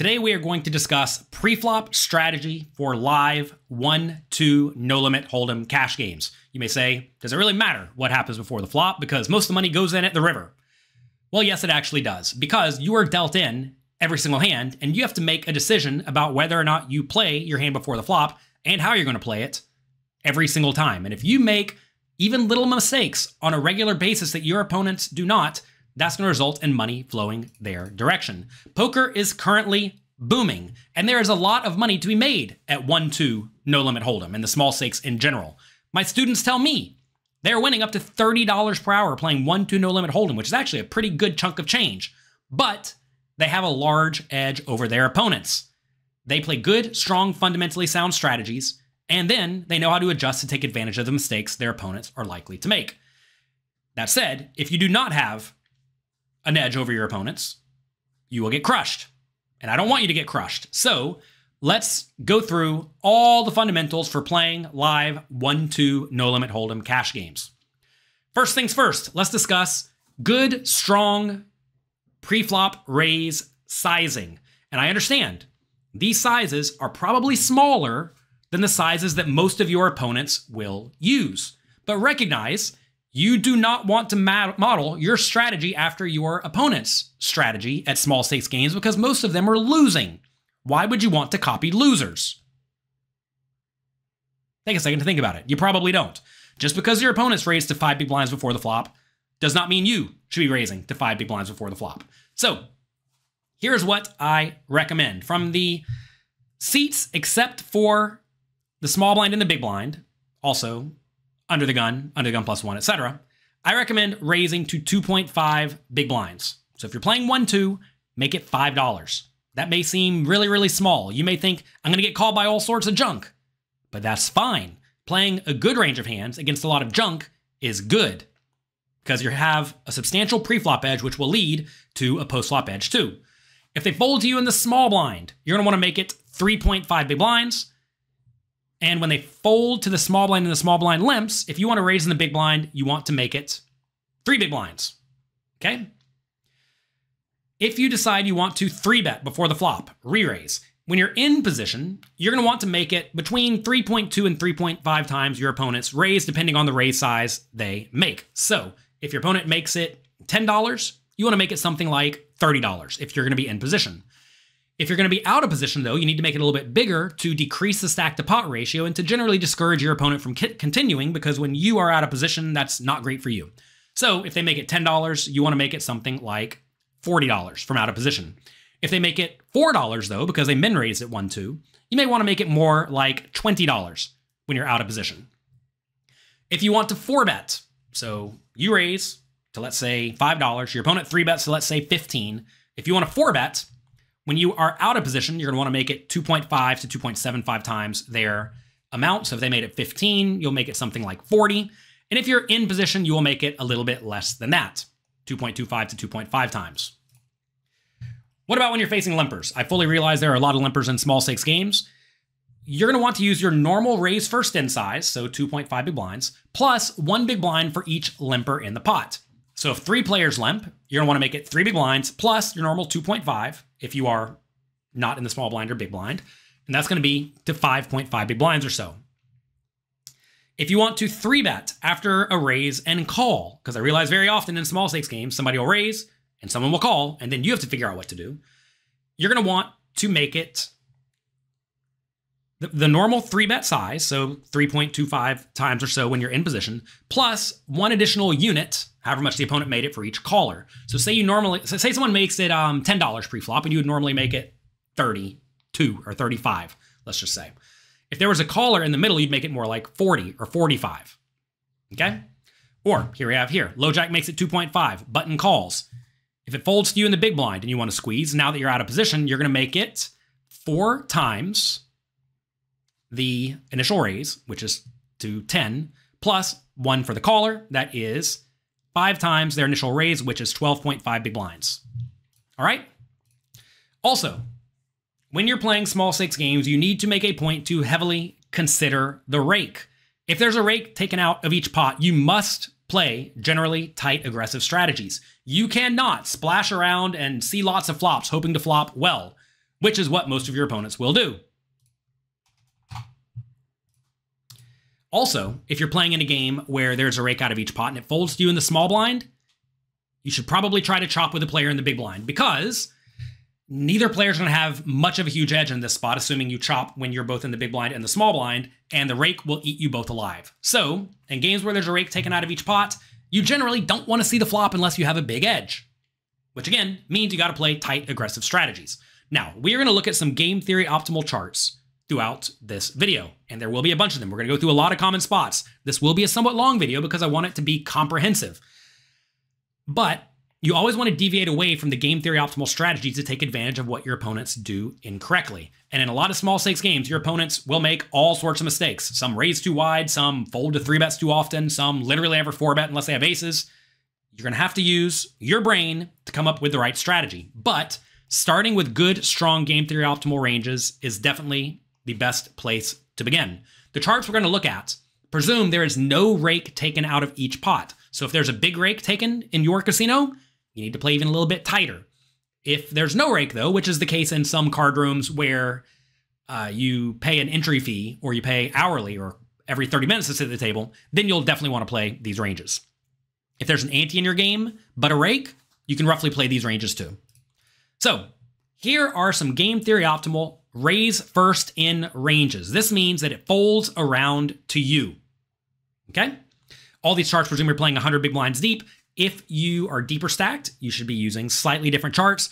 Today we are going to discuss pre-flop strategy for live 1-2 no-limit hold'em cash games. You may say, does it really matter what happens before the flop because most of the money goes in at the river? Well, yes, it actually does, because you are dealt in every single hand and you have to make a decision about whether or not you play your hand before the flop and how you're going to play it every single time. And if you make even little mistakes on a regular basis that your opponents do not, that's going to result in money flowing their direction. Poker is currently booming, and there is a lot of money to be made at 1-2 no-limit hold'em and the small stakes in general. My students tell me they're winning up to $30 per hour playing 1-2 no-limit hold'em, which is actually a pretty good chunk of change, but they have a large edge over their opponents. They play good, strong, fundamentally sound strategies, and then they know how to adjust to take advantage of the mistakes their opponents are likely to make. That said, if you do not have an edge over your opponents, you will get crushed. And I don't want you to get crushed. So let's go through all the fundamentals for playing live 1-2 no-limit hold'em cash games. First things first, let's discuss good, strong pre-flop raise sizing. And I understand these sizes are probably smaller than the sizes that most of your opponents will use. But recognize you do not want to model your strategy after your opponent's strategy at small stakes games because most of them are losing. Why would you want to copy losers? Take a second to think about it. You probably don't. Just because your opponent's raised to 5 big blinds before the flop does not mean you should be raising to 5 big blinds before the flop. So here's what I recommend. From the seats except for the small blind and the big blind, also under the gun +1, etc., I recommend raising to 2.5 big blinds. So if you're playing 1-2, make it $5. That may seem really, really small. You may think, I'm going to get called by all sorts of junk. But that's fine. Playing a good range of hands against a lot of junk is good, because you have a substantial pre-flop edge, which will lead to a post-flop edge too. If they fold to you in the small blind, you're going to want to make it 3.5 big blinds. And when they fold to the small blind and the small blind limps, if you want to raise in the big blind, you want to make it 3 big blinds, okay? If you decide you want to 3-bet before the flop, re-raise, when you're in position, you're going to want to make it between 3.2 and 3.5 times your opponent's raise, depending on the raise size they make. So if your opponent makes it $10, you want to make it something like $30 if you're going to be in position. If you're going to be out of position, though, you need to make it a little bit bigger to decrease the stack to pot ratio and to generally discourage your opponent from continuing, because when you are out of position, that's not great for you. So if they make it $10, you want to make it something like $40 from out of position. If they make it $4, though, because they min raised at 1-2, you may want to make it more like $20 when you're out of position. If you want to 4-bet, so you raise to, let's say, $5, your opponent 3-bets to, let's say, 15. If you want to 4-bet, when you are out of position, you're going to want to make it 2.5 to 2.75 times their amount. So if they made it 15, you'll make it something like 40. And if you're in position, you will make it a little bit less than that, 2.25 to 2.5 times. What about when you're facing limpers? I fully realize there are a lot of limpers in small stakes games. You're going to want to use your normal raise first in size, so 2.5 big blinds, plus 1 big blind for each limper in the pot. So if 3 players limp, you're going to want to make it 3 big blinds plus your normal 2.5 if you are not in the small blind or big blind. And that's going to be to 5.5 big blinds or so. If you want to 3-bet after a raise and call, because I realize very often in small stakes games, somebody will raise and someone will call, and then you have to figure out what to do. You're going to want to make it the normal 3-bet size, so 3.25 times or so when you're in position, plus 1 additional unit, however much the opponent made it for each caller. So say someone makes it $10 pre-flop, and you would normally make it 32 or 35, let's just say. If there was a caller in the middle, you'd make it more like 40 or 45, okay? Or here we have here, low jack makes it 2.5, button calls. If it folds to you in the big blind and you want to squeeze, now that you're out of position, you're going to make it 4 times the initial raise, which is to 10, plus 1 for the caller. That is 5 times their initial raise, which is 12.5 big blinds. All right? Also, when you're playing small stakes games, you need to make a point to heavily consider the rake. If there's a rake taken out of each pot, you must play generally tight, aggressive strategies. You cannot splash around and see lots of flops, hoping to flop well. which is what most of your opponents will do. Also, if you're playing in a game where there's a rake out of each pot and it folds to you in the small blind, you should probably try to chop with the player in the big blind, because neither player is going to have much of a huge edge in this spot, assuming you chop when you're both in the big blind and the small blind, and the rake will eat you both alive. So, in games where there's a rake taken out of each pot, you generally don't want to see the flop unless you have a big edge, which again means you got to play tight, aggressive strategies. Now, we are going to look at some game theory optimal charts throughout this video, and there will be a bunch of them. We're going to go through a lot of common spots. This will be a somewhat long video because I want it to be comprehensive. But you always want to deviate away from the game theory optimal strategies to take advantage of what your opponents do incorrectly. And in a lot of small stakes games, your opponents will make all sorts of mistakes. Some raise too wide, some fold to 3-bets too often, some literally never 4-bet unless they have aces. You're going to have to use your brain to come up with the right strategy. But starting with good, strong game theory optimal ranges is definitely the best place to begin. The charts we're going to look at presume there is no rake taken out of each pot. So if there's a big rake taken in your casino, you need to play even a little bit tighter. If there's no rake, though, which is the case in some card rooms where you pay an entry fee or you pay hourly or every 30 minutes to sit at the table, then you'll definitely want to play these ranges. If there's an ante in your game but a rake, you can roughly play these ranges too. So here are some game theory optimal raise first in ranges. This means that it folds around to you. Okay? All these charts presume you're playing 100 big blinds deep. If you are deeper stacked, you should be using slightly different charts.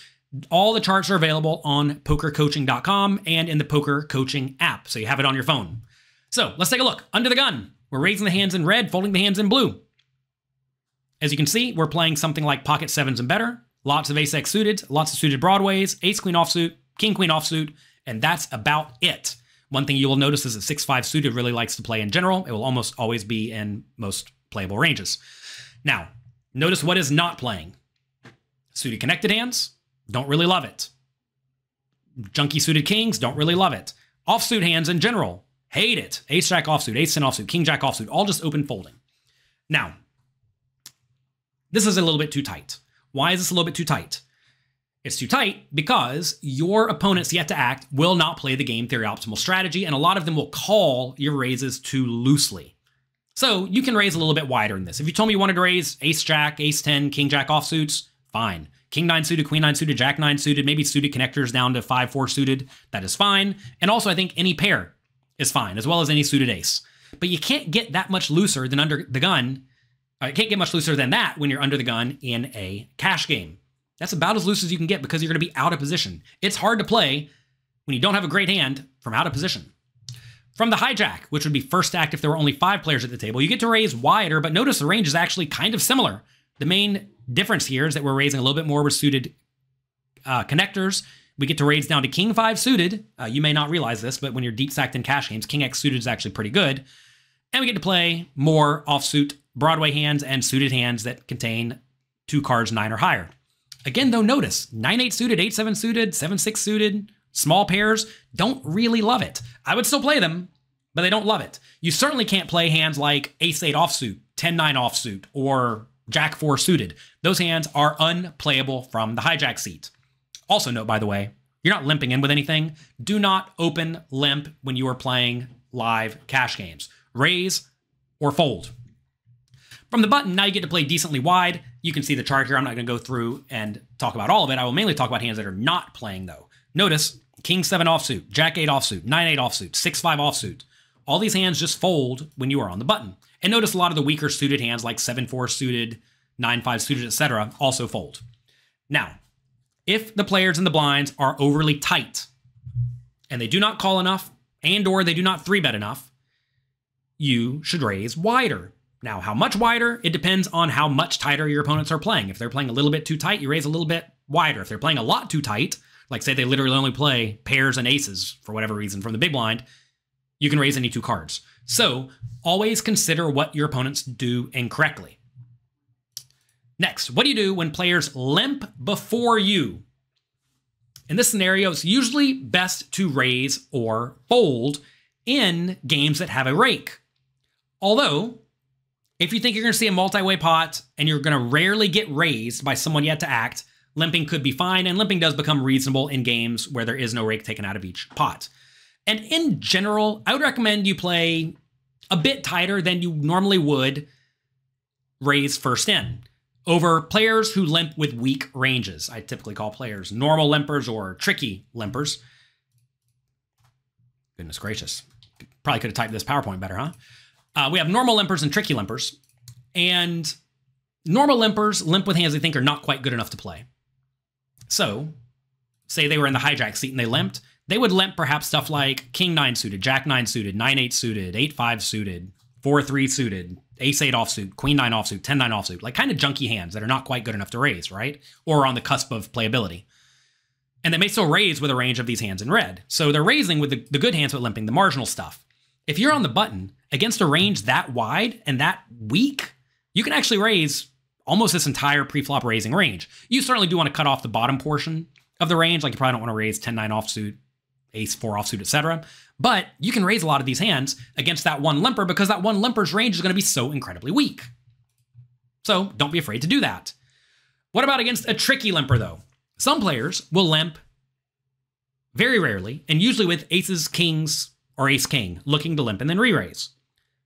All the charts are available on PokerCoaching.com and in the Poker Coaching app, so you have it on your phone. So let's take a look. Under the gun, we're raising the hands in red, folding the hands in blue. As you can see, we're playing something like pocket sevens and better, lots of ace-x suited, lots of suited broadways, ace-queen offsuit, king-queen offsuit, and that's about it. One thing you will notice is that 6-5 suited really likes to play in general. It will almost always be in most playable ranges. Now, notice what is not playing. Suited connected hands, don't really love it. Junky suited kings, don't really love it. Offsuit hands in general, hate it. Ace-jack offsuit, ace-10 offsuit, king-jack offsuit, all just open folding. Now, this is a little bit too tight. Why is this a little bit too tight? It's too tight because your opponents yet to act will not play the game theory optimal strategy, and a lot of them will call your raises too loosely. So you can raise a little bit wider in this. If you told me you wanted to raise ace-jack, ace-10, king-jack offsuits, fine. King-9 suited, queen-9 suited, jack-9 suited, maybe suited connectors down to 5-4 suited, that is fine. And also I think any pair is fine, as well as any suited ace. But you can't get that much looser than under the gun. You can't get much looser than that when you're under the gun in a cash game. That's about as loose as you can get because you're going to be out of position. It's hard to play when you don't have a great hand from out of position. From the hijack, which would be first stacked if there were only 5 players at the table, you get to raise wider, but notice the range is actually kind of similar. The main difference here is that we're raising a little bit more with suited connectors. We get to raise down to king 5 suited. You may not realize this, but when you're deep stacked in cash games, king x suited is actually pretty good. And we get to play more offsuit Broadway hands and suited hands that contain 2 cards 9 or higher. Again, though, notice 9-8 suited, 8-7 suited, 7-6 suited, small pairs don't really love it. I would still play them, but they don't love it. You certainly can't play hands like ace-8 offsuit, 10-9 offsuit, or jack-4 suited. Those hands are unplayable from the hijack seat. Also note, by the way, you're not limping in with anything. Do not open limp when you are playing live cash games. Raise or fold. From the button, now you get to play decently wide. You can see the chart here. I'm not going to go through and talk about all of it. I will mainly talk about hands that are not playing, though. Notice king 7 offsuit, jack 8 offsuit, 9-8 offsuit, 6-5 offsuit. All these hands just fold when you are on the button. And notice a lot of the weaker suited hands like 7-4 suited, 9-5 suited, etc. also fold. Now, if the players in the blinds are overly tight and they do not call enough and or they do not 3-bet enough, you should raise wider. Now, how much wider? It depends on how much tighter your opponents are playing. If they're playing a little bit too tight, you raise a little bit wider. If they're playing a lot too tight, like say they literally only play pairs and aces for whatever reason from the big blind, you can raise any 2 cards. So always consider what your opponents do incorrectly. Next, what do you do when players limp before you? In this scenario, it's usually best to raise or fold in games that have a rake. Although, if you think you're going to see a multi-way pot and you're going to rarely get raised by someone yet to act, limping could be fine, and limping does become reasonable in games where there is no rake taken out of each pot. And in general, I would recommend you play a bit tighter than you normally would raise first in over players who limp with weak ranges. I typically call players normal limpers or tricky limpers. Goodness gracious. Probably could have typed this PowerPoint better, huh? We have normal limpers and tricky limpers. And normal limpers limp with hands they think are not quite good enough to play. So, say they were in the hijack seat and they limped, they would limp perhaps stuff like King 9 suited, Jack 9 suited, 9-8 suited, 8-5 suited, 4-3 suited, Ace 8 offsuit, Queen 9 offsuit, 10 9 offsuit, like kind of junky hands that are not quite good enough to raise, right? Or on the cusp of playability. And they may still raise with a range of these hands in red. So they're raising with the good hands but limping, the marginal stuff. If you're on the button against a range that wide and that weak, you can actually raise almost this entire pre-flop raising range. You certainly do want to cut off the bottom portion of the range, like you probably don't want to raise 10 9 offsuit, Ace 4 offsuit, etc. But you can raise a lot of these hands against that one limper because that one limper's range is going to be so incredibly weak. So don't be afraid to do that. What about against a tricky limper though? Some players will limp very rarely and usually with aces, kings, or ace king looking to limp and then re-raise.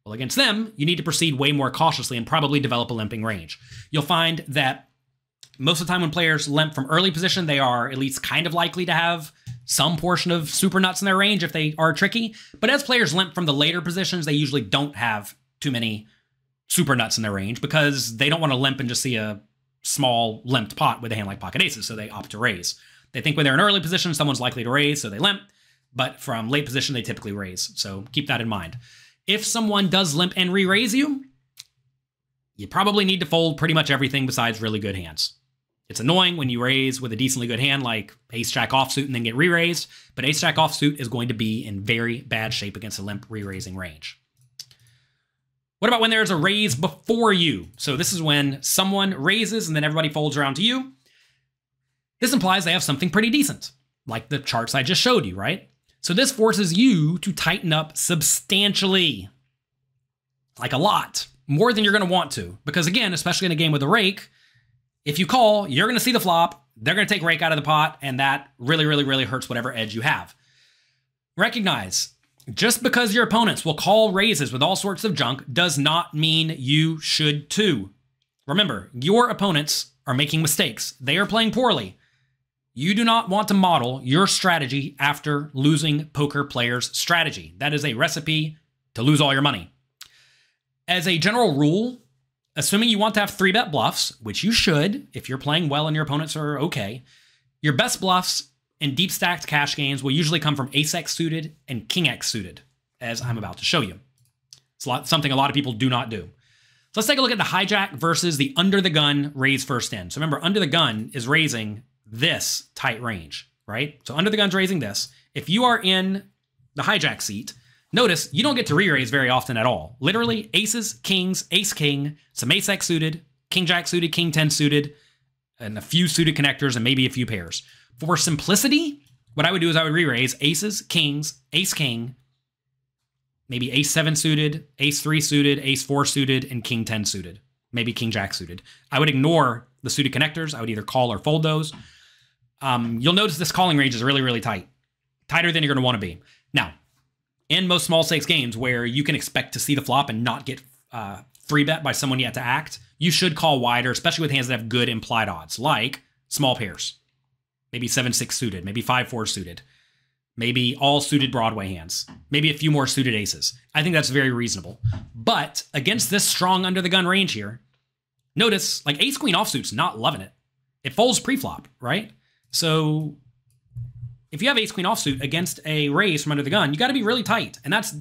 Well, against them, you need to proceed way more cautiously and probably develop a limping range. You'll find that most of the time when players limp from early position, they are at least kind of likely to have some portion of super nuts in their range if they are tricky. But as players limp from the later positions, they usually don't have too many super nuts in their range because they don't want to limp and just see a small limped pot with a hand like pocket aces, so they opt to raise. They think when they're in early position, someone's likely to raise, so they limp. But from late position, they typically raise. So keep that in mind. If someone does limp and re-raise you, you probably need to fold pretty much everything besides really good hands. It's annoying when you raise with a decently good hand like ace-jack offsuit and then get re-raised, but ace-jack offsuit is going to be in very bad shape against a limp re-raising range. What about when there's a raise before you? So this is when someone raises and then everybody folds around to you. This implies they have something pretty decent, like the charts I just showed you, right? So this forces you to tighten up substantially, like a lot, more than you're going to want to. Because again, especially in a game with a rake, if you call, you're going to see the flop, they're going to take rake out of the pot, and that really, really, really hurts whatever edge you have. Recognize, just because your opponents will call raises with all sorts of junk does not mean you should too. Remember, your opponents are making mistakes. They are playing poorly. You do not want to model your strategy after losing poker players' strategy. That is a recipe to lose all your money. As a general rule, assuming you want to have 3-bet bluffs, which you should if you're playing well and your opponents are okay, your best bluffs in deep stacked cash games will usually come from ace-x suited and king-x suited, as I'm about to show you. It's something a lot of people do not do. So let's take a look at the hijack versus the under the gun raise first in. So remember, under the gun is raising this tight range, right? So under the gun's raising this. If you are in the hijack seat, notice you don't get to re-raise very often at all. Literally aces, kings, ace-king, some ace-x suited, king-jack suited, king-10 suited, and a few suited connectors and maybe a few pairs. For simplicity, what I would do is I would re-raise aces, kings, ace-king, maybe ace-7 suited, ace-3 suited, ace-4 suited, and king-10 suited, maybe king-jack suited. I would ignore the suited connectors. I would either call or fold those. You'll notice this calling range is really, really tight. Tighter than you're going to want to be. Now, in most small stakes games where you can expect to see the flop and not get 3-bet by someone yet to act, you should call wider, especially with hands that have good implied odds, like small pairs. Maybe 7-6 suited, maybe 5-4 suited, maybe all suited Broadway hands, maybe a few more suited aces. I think that's very reasonable. But against this strong under the gun range here, notice like ace-queen offsuit's not loving it. It folds pre-flop, right? So if you have ace-queen offsuit against a raise from under the gun, you got to be really tight. And that's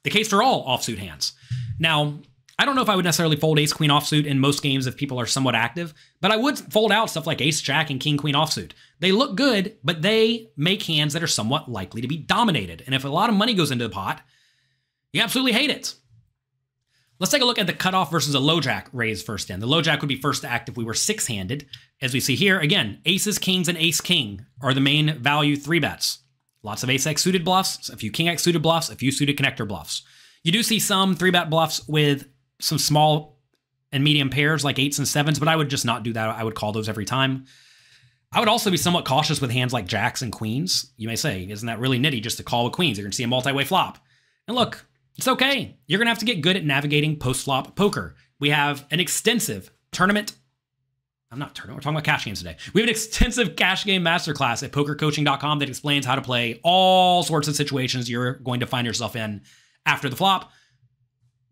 the case for all offsuit hands. Now, I don't know if I would necessarily fold ace-queen offsuit in most games if people are somewhat active, but I would fold out stuff like ace-jack and king-queen offsuit. They look good, but they make hands that are somewhat likely to be dominated. And if a lot of money goes into the pot, you absolutely hate it. Let's take a look at the cutoff versus a low jack raise first in. The low jack would be first to act if we were 6-handed. As we see here, again, aces, kings, and ace-king are the main value 3-bets. Lots of ace-x suited bluffs, a few king-x suited bluffs, a few suited connector bluffs. You do see some 3-bet bluffs with some small and medium pairs like 8s and 7s, but I would just not do that. I would call those every time. I would also be somewhat cautious with hands like jacks and queens. You may say, isn't that really nitty just to call with queens? You're going to see a multi-way flop. And look, it's okay. You're going to have to get good at navigating post-flop poker. We have an extensive tournament. We're talking about cash games today. We have an extensive cash game masterclass at PokerCoaching.com that explains how to play all sorts of situations you're going to find yourself in after the flop.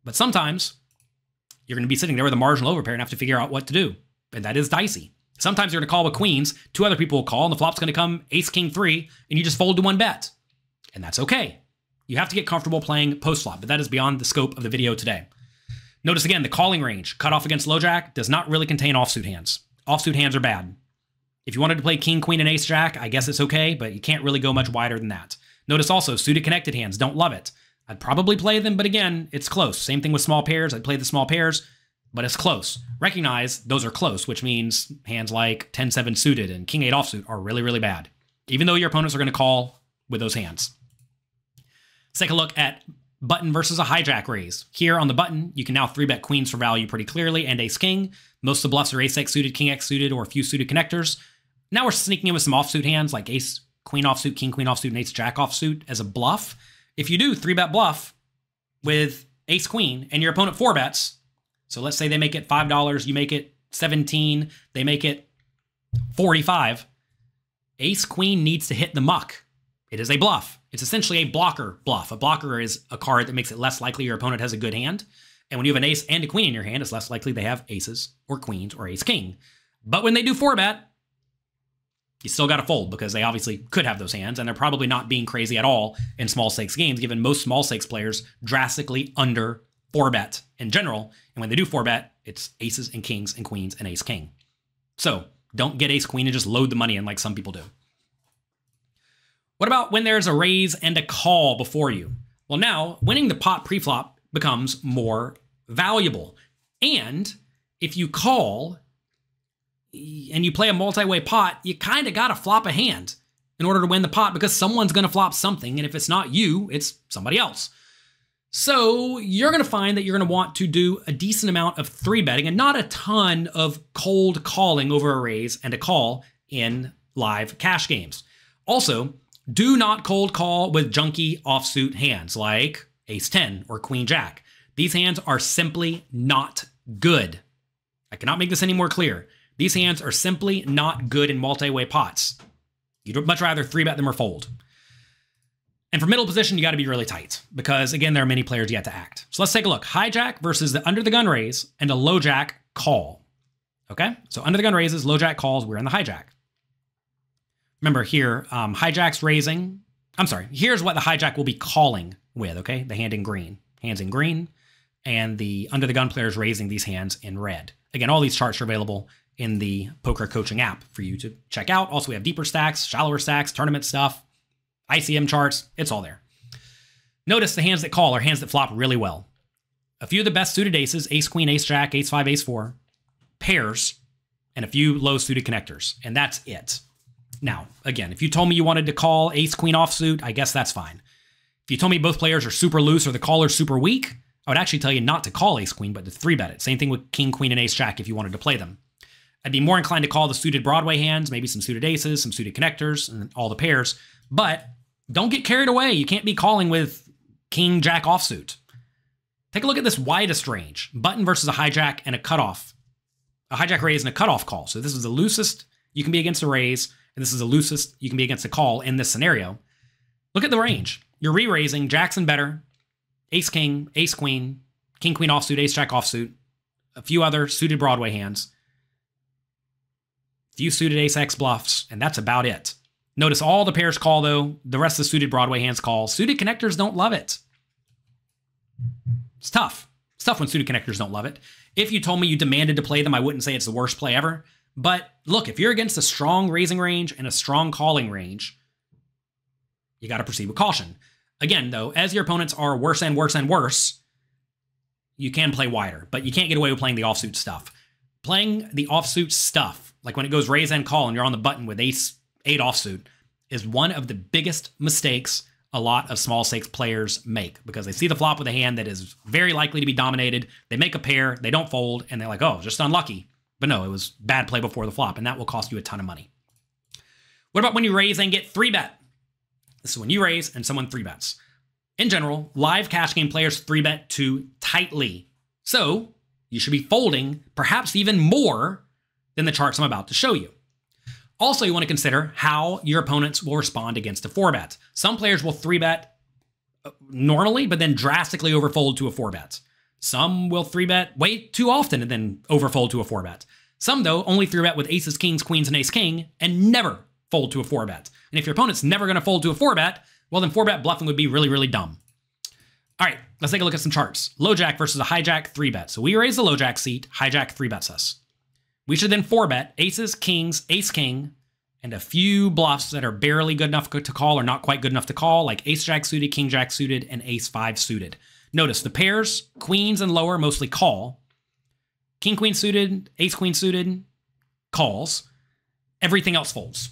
But sometimes you're going to be sitting there with a marginal overpair and have to figure out what to do. And that is dicey. Sometimes you're going to call with queens, 2 other people will call, and the flop's going to come ace, king, 3, and you just fold to 1 bet. And that's okay. You have to get comfortable playing post-flop, but that is beyond the scope of the video today. Notice again, the calling range, cut off against low jack, does not really contain offsuit hands. Offsuit hands are bad. If you wanted to play king, queen, and ace jack, I guess it's okay, but you can't really go much wider than that. Notice also, suited connected hands, don't love it. I'd probably play them, but again, it's close. Same thing with small pairs. I'd play the small pairs, but it's close. Recognize those are close, which means hands like 10-7 suited and king-8 offsuit are really, really bad, even though your opponents are going to call with those hands. Let's take a look at button versus a hijack raise. Here on the button, you can now 3-bet queens for value pretty clearly and ace-king. Most of the bluffs are ace-x suited, king-x suited, or a few suited connectors. Now we're sneaking in with some offsuit hands like ace-queen offsuit, king-queen offsuit, and ace-jack offsuit as a bluff. If you do 3-bet bluff with ace-queen and your opponent 4-bets, so let's say they make it $5, you make it 17, they make it 45, ace-queen needs to hit the muck. It is a bluff. It's essentially a blocker bluff. A blocker is a card that makes it less likely your opponent has a good hand. And when you have an ace and a queen in your hand, it's less likely they have aces or queens or ace-king. But when they do 4-bet, you still got to fold because they obviously could have those hands, and they're probably not being crazy at all in small stakes games, given most small stakes players drastically under 4-bet in general. And when they do 4-bet, it's aces and kings and queens and ace-king. So don't get ace-queen and just load the money in like some people do. What about when there's a raise and a call before you? Well, now winning the pot pre-flop becomes more valuable. And if you call and you play a multi-way pot, you kind of got to flop a hand in order to win the pot because someone's going to flop something. And if it's not you, it's somebody else. So you're going to find that you're going to want to do a decent amount of 3-betting and not a ton of cold calling over a raise and a call in live cash games. Also, do not cold call with junky offsuit hands like ace-10 or queen-jack. These hands are simply not good. I cannot make this any more clear. These hands are simply not good in multi-way pots. You'd much rather 3-bet them or fold. And for middle position, you got to be really tight because, again, there are many players yet to act. So let's take a look. Hijack versus the under-the-gun raise and a low-jack call. Okay? So under-the-gun raises, low-jack calls, we're in the hijack. Remember here, hijack's raising. I'm sorry, here's what the hijack will be calling with, okay? The hand in green. Hands in green, and the under-the-gun players raising these hands in red. Again, all these charts are available in the Poker Coaching app for you to check out. Also, we have deeper stacks, shallower stacks, tournament stuff, ICM charts. It's all there. Notice the hands that call are hands that flop really well. A few of the best suited aces, ace-queen, ace-jack, ace-5, ace-4, pairs, and a few low-suited connectors, and that's it. Now, again, if you told me you wanted to call ace-queen offsuit, I guess that's fine. If you told me both players are super loose or the caller's super weak, I would actually tell you not to call ace-queen, but to 3-bet it. Same thing with king, queen, and ace-jack if you wanted to play them. I'd be more inclined to call the suited Broadway hands, maybe some suited aces, some suited connectors, and all the pairs. But don't get carried away. You can't be calling with king, jack offsuit. Take a look at this widest range. Button versus a hijack and a cutoff. A hijack raise and a cutoff call. So this is the loosest you can be against a raise, and this is the loosest you can be against a call in this scenario. Look at the range. You're re-raising jacks and better, ace-king, ace-queen, king-queen offsuit, ace-jack offsuit, a few other suited Broadway hands, few suited ace-x bluffs, and that's about it. Notice all the pairs call, though. The rest of the suited Broadway hands call. Suited connectors don't love it. It's tough. It's tough when suited connectors don't love it. If you told me you demanded to play them, I wouldn't say it's the worst play ever. But look, if you're against a strong raising range and a strong calling range, you got to proceed with caution. Again, though, as your opponents are worse and worse and worse, you can play wider, but you can't get away with playing the offsuit stuff. Playing the offsuit stuff, like when it goes raise and call and you're on the button with ace-8 offsuit, is one of the biggest mistakes a lot of small stakes players make because they see the flop with a hand that is very likely to be dominated. They make a pair, they don't fold, and they're like, oh, just unlucky. But no, it was bad play before the flop, and that will cost you a ton of money. What about when you raise and get 3-bet? This is when you raise and someone 3-bets. In general, live cash game players 3-bet too tightly. So you should be folding perhaps even more than the charts I'm about to show you. Also, you want to consider how your opponents will respond against a 4-bet. Some players will 3-bet normally, but then drastically overfold to a 4-bet. Some will 3-bet way too often and then overfold to a 4-bet. Some, though, only 3-bet with aces, kings, queens, and ace-king and never fold to a 4-bet. And if your opponent's never going to fold to a 4-bet, well, then 4-bet bluffing would be really, really dumb. All right, let's take a look at some charts. Low jack versus a hijack 3-bet. So we raise the low jack seat, hijack 3-bets us. We should then 4-bet aces, kings, ace-king, and a few bluffs that are barely good enough to call or not quite good enough to call, like ace-jack suited, king-jack suited, and ace-5 suited. Notice the pairs, queens and lower, mostly call. King-queen suited, ace-queen suited, calls. Everything else folds.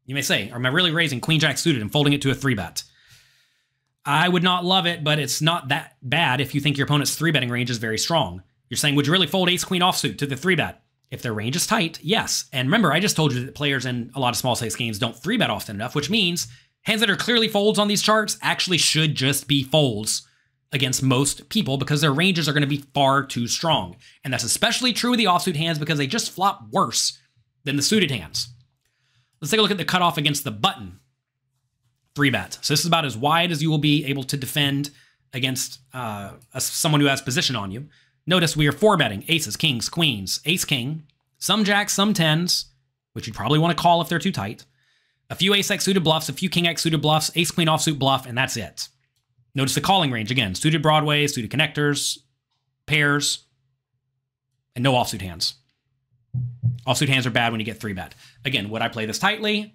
You may say, am I really raising queen-jack suited and folding it to a 3-bet? I would not love it, but it's not that bad if you think your opponent's 3-betting range is very strong. You're saying, would you really fold ace-queen offsuit to the 3-bet? If their range is tight, yes. And remember, I just told you that players in a lot of small stakes games don't 3-bet often enough, which means hands that are clearly folds on these charts actually should just be folds against most people because their ranges are going to be far too strong. And that's especially true with the offsuit hands because they just flop worse than the suited hands. Let's take a look at the cutoff against the button 3-bet. So this is about as wide as you will be able to defend against someone who has position on you. Notice we are 4-betting aces, kings, queens, ace-king, some jacks, some tens, which you'd probably want to call if they're too tight, a few ace-x suited bluffs, a few king-x suited bluffs, ace-queen offsuit bluff, and that's it. Notice the calling range again, suited Broadway, suited connectors, pairs, and no offsuit hands. Offsuit hands are bad when you get 3-bet. Again, would I play this tightly?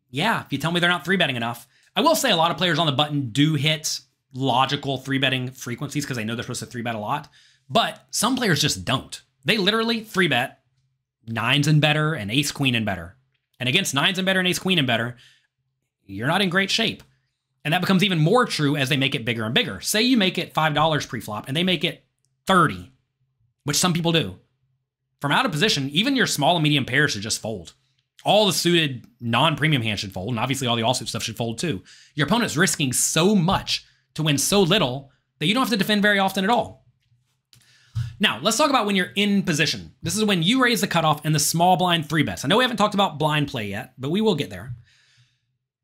Yeah, if you tell me they're not 3-betting enough. I will say a lot of players on the button do hit logical 3-betting frequencies because they know they're supposed to 3-bet a lot. But some players just don't. They literally 3-bet 9s and better and ace-queen and better. And against 9s and better and ace-queen and better, you're not in great shape. And that becomes even more true as they make it bigger and bigger. Say you make it $5 pre-flop and they make it 30, which some people do. From out of position, even your small and medium pairs should just fold. All the suited non-premium hands should fold, and obviously all the offsuit stuff should fold too. Your opponent's risking so much to win so little that you don't have to defend very often at all. Now, let's talk about when you're in position. This is when you raise the cutoff and the small blind 3-bets. I know we haven't talked about blind play yet, but we will get there.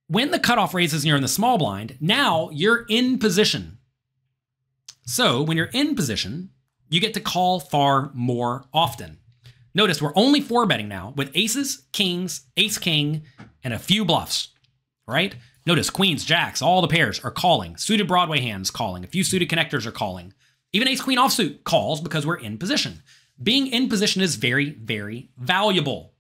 When the cutoff raises and you're in the small blind, now you're in position. So when you're in position, you get to call far more often. Notice we're only 4-betting now with aces, kings, ace-king, and a few bluffs, right? Notice queens, jacks, all the pairs are calling. Suited Broadway hands calling. A few suited connectors are calling. Even ace-queen offsuit calls because we're in position. Being in position is very, very valuable.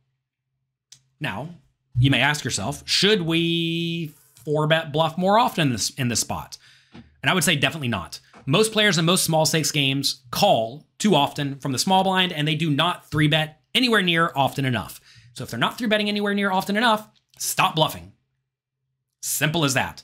Now, you may ask yourself, should we 4-bet bluff more often in this spot? And I would say definitely not. Most players in most small stakes games call too often from the small blind, and they do not 3-bet anywhere near often enough. So if they're not 3-betting anywhere near often enough, stop bluffing. Simple as that.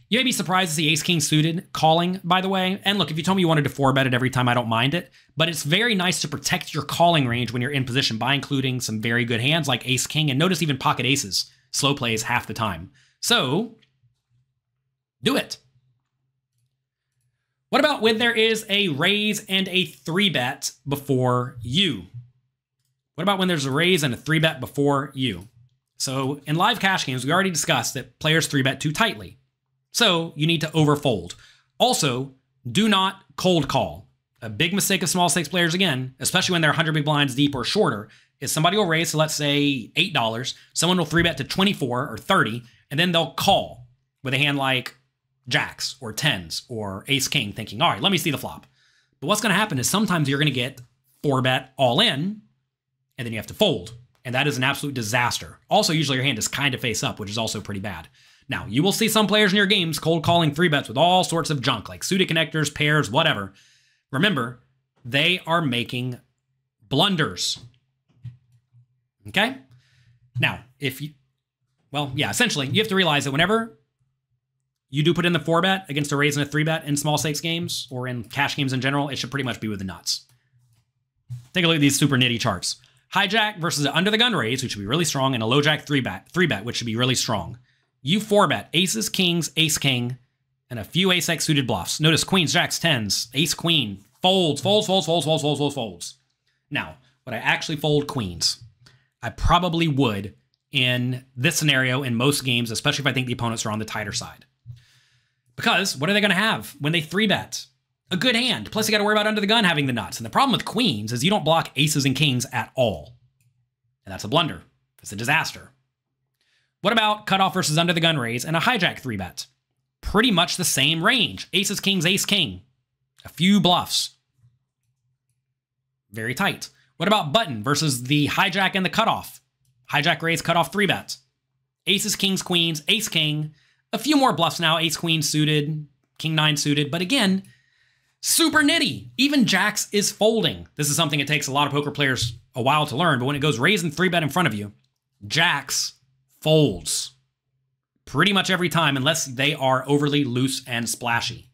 You may be surprised to see ace-king suited calling, by the way. And look, if you told me you wanted to 4-bet it every time, I don't mind it. But it's very nice to protect your calling range when you're in position by including some very good hands like ace-king. And notice even pocket aces slow plays half the time. So, do it. What about when there is a raise and a 3-bet before you? What about when there's a raise and a 3-bet before you? So in live cash games, we already discussed that players 3-bet too tightly. So you need to overfold. Also, do not cold call. A big mistake of small stakes players, again, especially when they're 100 big blinds deep or shorter, is somebody will raise, so let's say $8. Someone will 3-bet to 24 or 30, and then they'll call with a hand like jacks or tens or ace-king thinking, all right, let me see the flop. But what's going to happen is sometimes you're going to get 4-bet all in, and then you have to fold. And that is an absolute disaster. Also, usually your hand is kind of face up, which is also pretty bad. Now, you will see some players in your games cold calling 3-bets with all sorts of junk, like suited connectors, pairs, whatever. Remember, they are making blunders. Okay? Now, essentially, you have to realize that whenever you do put in the 4-bet against a raise and a 3-bet in small stakes games, or in cash games in general, it should pretty much be with the nuts. Take a look at these super nitty charts. Hijack versus an under the gun raise, which should be really strong, and a low jack 3-bet, which should be really strong. You 4-bet aces, kings, ace, king, and a few ace-x suited bluffs. Notice queens, jacks, tens, ace, queen, folds. Now, would I actually fold queens? I probably would in this scenario in most games, especially if I think the opponents are on the tighter side. Because what are they going to have when they 3-bet? A good hand. Plus, you got to worry about under the gun having the nuts. And the problem with queens is you don't block aces and kings at all. And that's a blunder. It's a disaster. What about cutoff versus under the gun raise and a hijack 3-bet? Pretty much the same range. Aces, kings, ace, king. A few bluffs. Very tight. What about button versus the hijack and the cutoff? Hijack raise, cutoff 3-bet. Aces, kings, queens, ace, king. A few more bluffs now. Ace, queen suited, king 9 suited. But again, super nitty. Even jacks is folding. This is something it takes a lot of poker players a while to learn, but when it goes raise and 3-bet in front of you, jacks folds pretty much every time unless they are overly loose and splashy.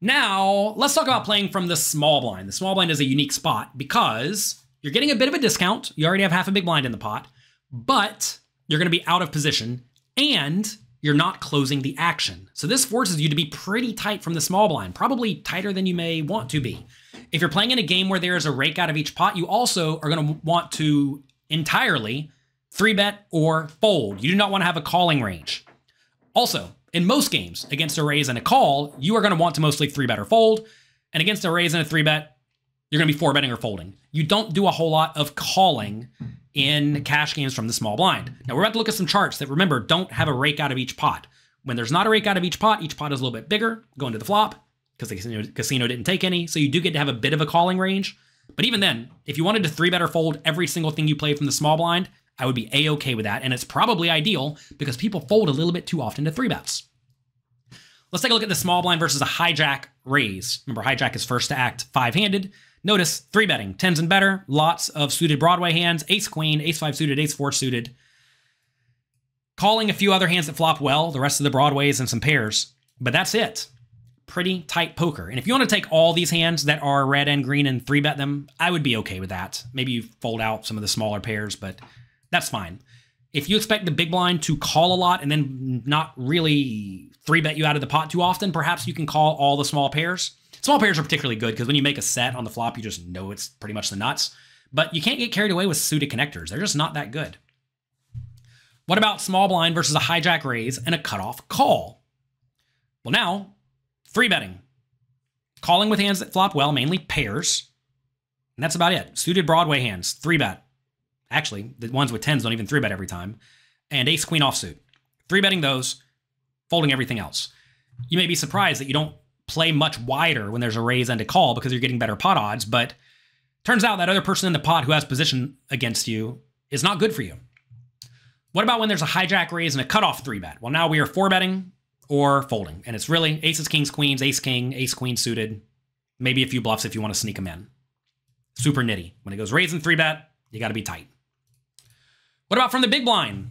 Now, let's talk about playing from the small blind. The small blind is a unique spot because you're getting a bit of a discount. You already have half a big blind in the pot, but you're going to be out of position and you're not closing the action. So this forces you to be pretty tight from the small blind, probably tighter than you may want to be. If you're playing in a game where there is a rake out of each pot, you also are going to want to entirely 3-bet or fold. You do not want to have a calling range. Also, in most games, against a raise and a call, you are going to want to mostly 3-bet or fold. And against a raise and a 3-bet, you're going to be 4-betting or folding. You don't do a whole lot of calling in cash games from the small blind. Now, we're about to look at some charts that, remember, don't have a rake out of each pot. When there's not a rake out of each pot is a little bit bigger, going to the flop, because the casino didn't take any, so you do get to have a bit of a calling range. But even then, if you wanted to 3-bet or fold every single thing you play from the small blind, I would be A-okay with that, and it's probably ideal because people fold a little bit too often to 3-bets. Let's take a look at the small blind versus a hijack raise. Remember, hijack is first to act 5-handed. Notice 3-betting, 10s and better, lots of suited Broadway hands, ace-queen, ace-5 suited, ace-4 suited. Calling a few other hands that flop well, the rest of the Broadways and some pairs, but that's it. Pretty tight poker. And if you want to take all these hands that are red and green and 3-bet them, I would be okay with that. Maybe you fold out some of the smaller pairs, but that's fine. If you expect the big blind to call a lot and then not really 3-bet you out of the pot too often, perhaps you can call all the small pairs. Small pairs are particularly good because when you make a set on the flop, you just know it's pretty much the nuts. But you can't get carried away with suited connectors. They're just not that good. What about small blind versus a hijack raise and a cutoff call? Well, now, 3-betting. Calling with hands that flop well, mainly pairs. And that's about it. Suited Broadway hands, 3-bet. Actually, the ones with 10s don't even 3-bet every time. And ace-queen offsuit. 3-betting those, folding everything else. You may be surprised that you don't play much wider when there's a raise and a call because you're getting better pot odds, but turns out that other person in the pot who has position against you is not good for you. What about when there's a hijack raise and a cutoff 3-bet? Well, now we are 4-betting or folding, and it's really aces, kings, queens, ace-king, ace-queen suited, maybe a few bluffs if you want to sneak them in. Super nitty. When it goes raise and 3-bet, you got to be tight. What about from the big blind?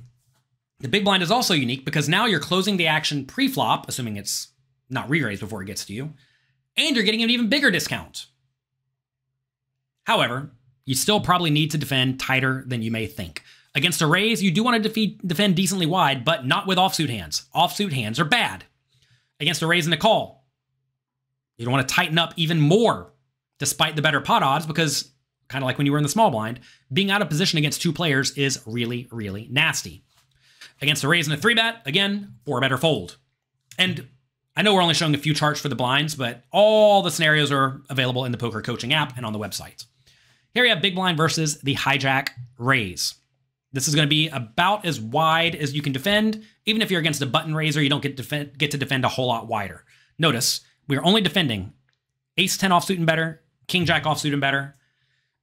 The big blind is also unique because now you're closing the action pre-flop, assuming it's not re-raised before it gets to you, and you're getting an even bigger discount. However, you still probably need to defend tighter than you may think. Against a raise, you do want to defend decently wide, but not with offsuit hands. Offsuit hands are bad. Against a raise and a call, you don't want to tighten up even more, despite the better pot odds, because kind of like when you were in the small blind, being out of position against 2 players is really, really nasty. Against a raise and a 3-bet, again, 4-bet or fold. And I know we're only showing a few charts for the blinds, but all the scenarios are available in the PokerCoaching app and on the website. Here we have big blind versus the hijack raise. This is going to be about as wide as you can defend. Even if you're against a button raiser, you don't get to defend a whole lot wider. Notice, we're only defending ace-10 offsuit and better, king-jack offsuit and better,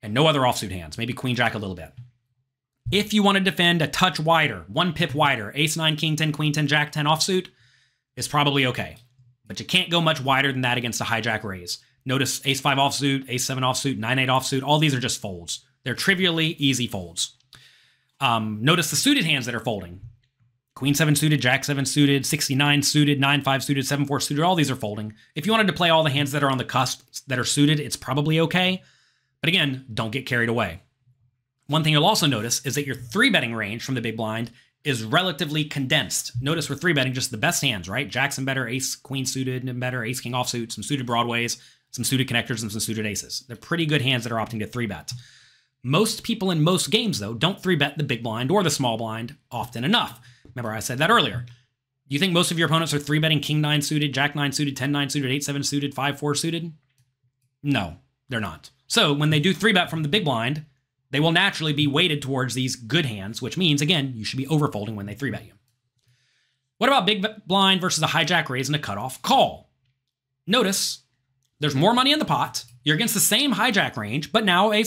and no other offsuit hands, maybe queen-jack a little bit. If you want to defend a touch wider, 1 pip wider, ace-9, king-10, queen-10, jack-10 offsuit, is probably okay. But you can't go much wider than that against a hijack raise. Notice ace-5 offsuit, ace-7 offsuit, 9-8 offsuit, all these are just folds. They're trivially easy folds. Notice the suited hands that are folding. Queen-7 suited, jack-7 suited, 69 suited, 9-5 suited, 7-4 suited, all these are folding. If you wanted to play all the hands that are on the cusp that are suited, it's probably okay. But again, don't get carried away. One thing you'll also notice is that your 3-betting range from the big blind is relatively condensed. Notice we're 3-betting just the best hands, right? Jacks and better, ace, queen suited and better, ace, king offsuit, some suited broadways, some suited connectors, and some suited aces. They're pretty good hands that are opting to 3-bet. Most people in most games, though, don't 3-bet the big blind or the small blind often enough. Remember, I said that earlier. Do you think most of your opponents are 3-betting king 9 suited, jack 9 suited, 10 9 suited, 8 7 suited, 5 4 suited? No, they're not. So when they do 3-bet from the big blind, they will naturally be weighted towards these good hands, which means, again, you should be overfolding when they 3-bet you. What about big blind versus a hijack raise and a cutoff call? Notice there's more money in the pot. You're against the same hijack range, but now a,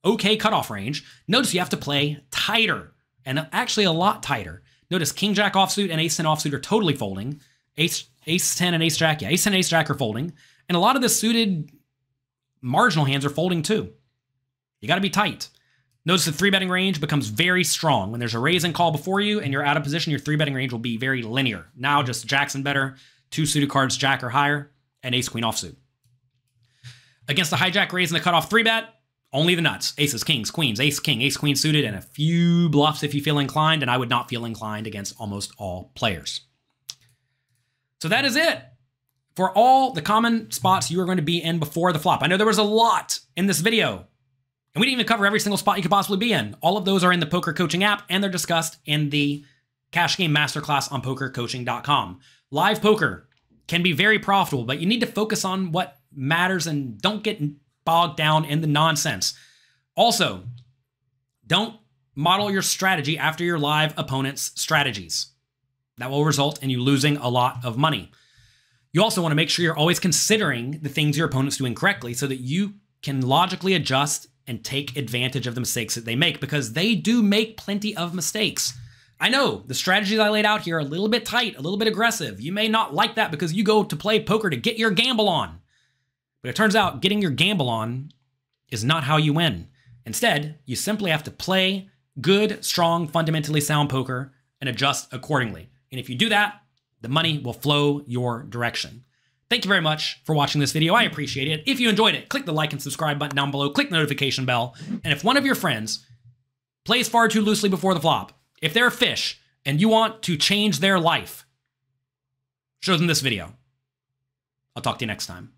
okay cutoff range. Notice you have to play tighter, and actually a lot tighter. Notice king jack offsuit and ace 10 offsuit are totally folding. Ace 10 and ace jack, yeah, ace 10 and ace jack are folding. And a lot of the suited marginal hands are folding too. You got to be tight. Notice the 3-betting range becomes very strong. When there's a raise and call before you and you're out of position, your 3-betting range will be very linear. Now just jacks and better, 2 suited cards, jack or higher, and ace queen offsuit. Against the hijack raise and the cutoff 3-bet, only the nuts. Aces, kings, queens, ace, king, ace, queen suited, and a few bluffs if you feel inclined, and I would not feel inclined against almost all players. So that is it for all the common spots you are going to be in before the flop. I know there was a lot in this video, and we didn't even cover every single spot you could possibly be in. All of those are in the Poker Coaching app, and they're discussed in the Cash Game Masterclass on PokerCoaching.com. Live poker can be very profitable, but you need to focus on what matters and don't get bogged down in the nonsense. Also, don't model your strategy after your live opponent's strategies. That will result in you losing a lot of money. You also want to make sure you're always considering the things your opponent's doing correctly so that you can logically adjust and take advantage of the mistakes that they make, because they do make plenty of mistakes. I know the strategies I laid out here are a little bit tight, a little bit aggressive. You may not like that because you go to play poker to get your gamble on. But it turns out getting your gamble on is not how you win. Instead, you simply have to play good, strong, fundamentally sound poker and adjust accordingly. And if you do that, the money will flow your direction. Thank you very much for watching this video. I appreciate it. If you enjoyed it, click the like and subscribe button down below, click the notification bell. And if one of your friends plays far too loosely before the flop, if they're a fish and you want to change their life, show them this video. I'll talk to you next time.